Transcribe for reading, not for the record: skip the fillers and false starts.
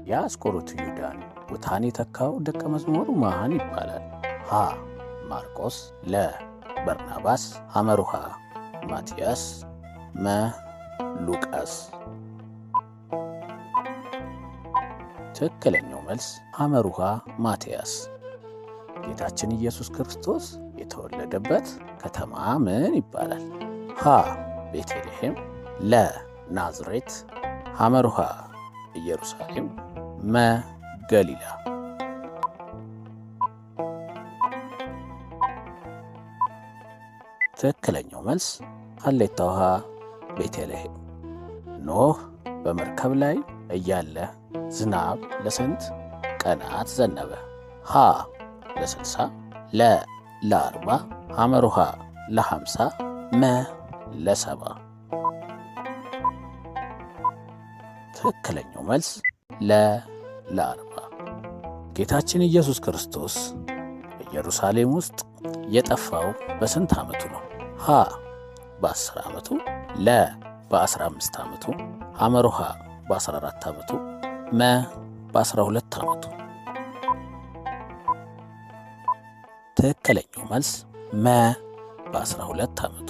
የአስቆሮቱ ይሁዳን ሙታን የተካው ደቀ መዝሙሩ ማን ይባላል? ሀ. ማርቆስ ለ. በርናባስ ሐመሩሃ ማቲያስ መ. ሉቃስ። ትክክለኛው መልስ ሐመሩሃ ማቲያስ። ጌታችን ኢየሱስ ክርስቶስ የተወለደበት ከተማ ምን ይባላል? ሀ. ቤተልሔም ለ. ናዝሬት ሐመሩሃ ኢየሩሳሌም መ. ገሊላ። ትክክለኛው መልስ ሀሌታ ውሃ ቤተልሔም። ኖህ በመርከብ ላይ እያለ ዝናብ ለስንት ቀናት ዘነበ? ሀ. ለ60 ለ. ለ40 ሐመሩሃ ለ50 መ. ለ70። ትክክለኛው መልስ ለ. ለ40። ጌታችን ኢየሱስ ክርስቶስ ኢየሩሳሌም ውስጥ የጠፋው በስንት ዓመቱ ነው? ሀ. በ10 ዓመቱ ለ. በ15 ዓመቱ ሐመሩሃ በ14 ዓመቱ መ. በ12 ዓመቱ። ትክክለኛው መልስ መ. በ12 ዓመቱ።